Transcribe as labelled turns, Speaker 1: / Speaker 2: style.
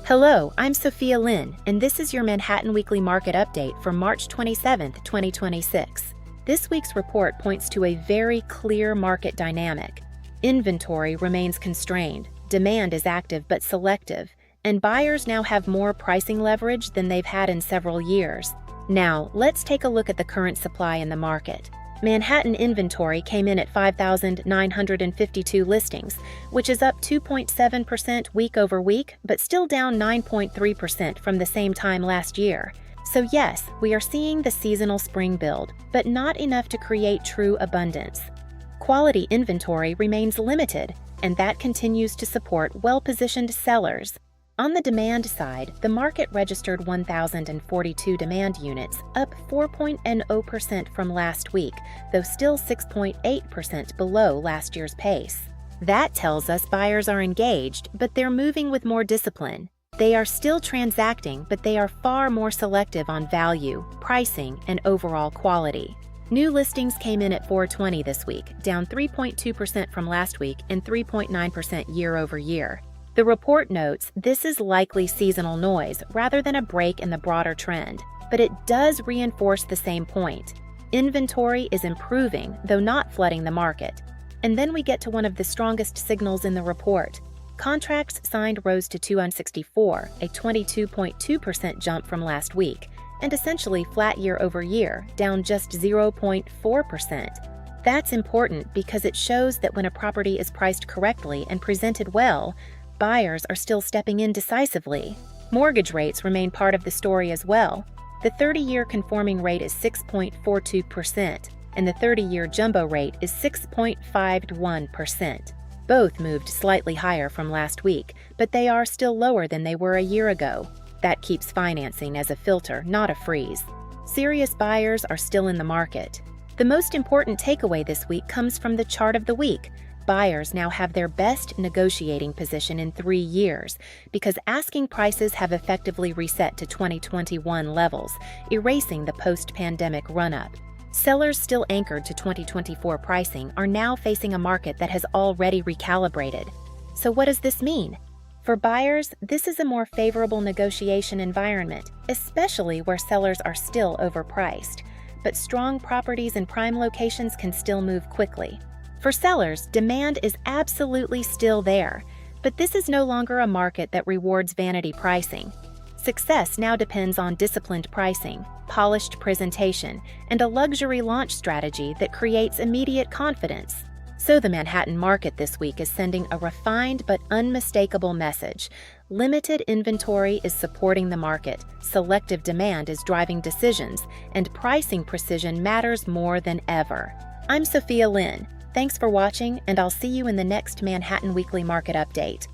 Speaker 1: Hello, I'm Sophia Lynn, and this is your Manhattan Weekly Market Update for March 27, 2026. This week's report points to a very clear market dynamic. Inventory remains constrained, demand is active but selective, and buyers now have more pricing leverage than they've had in several years. Now, let's take a look at the current supply in the market. Manhattan inventory came in at 5,952 listings, which is up 2.7% week over week, but still down 9.3% from the same time last year. So yes, we are seeing the seasonal spring build, but not enough to create true abundance. Quality inventory remains limited, and that continues to support well-positioned sellers. On the demand side, the market registered 1,042 demand units, up 4.0% from last week, though still 6.8% below last year's pace. That tells us buyers are engaged, but they're moving with more discipline. They are still transacting, but they are far more selective on value, pricing, and overall quality. New listings came in at 420 this week, down 3.2% from last week and 3.9% year over year. The report notes this is likely seasonal noise rather than a break in the broader trend, but it does reinforce the same point. Inventory is improving, though not flooding the market. And then we get to one of the strongest signals in the report. Contracts signed rose to 264, a 22.2% jump from last week, and essentially flat year over year, down just 0.4%. That's important because it shows that when a property is priced correctly and presented well, buyers are still stepping in decisively. Mortgage rates remain part of the story as well. The 30-year conforming rate is 6.42%, and the 30-year jumbo rate is 6.51%. Both moved slightly higher from last week, but they are still lower than they were a year ago. That keeps financing as a filter, not a freeze. Serious buyers are still in the market. The most important takeaway this week comes from the chart of the week. Buyers now have their best negotiating position in 3 years because asking prices have effectively reset to 2021 levels, erasing the post-pandemic run-up. Sellers still anchored to 2024 pricing are now facing a market that has already recalibrated. So what does this mean? For buyers, this is a more favorable negotiation environment, especially where sellers are still overpriced. But strong properties in prime locations can still move quickly. For sellers, demand is absolutely still there, but this is no longer a market that rewards vanity pricing. Success now depends on disciplined pricing, polished presentation, and a luxury launch strategy that creates immediate confidence. So the Manhattan market this week is sending a refined but unmistakable message. Limited inventory is supporting the market, selective demand is driving decisions, and pricing precision matters more than ever. I'm Sophia Lynn. Thanks for watching, and I'll see you in the next Manhattan Weekly Market Update.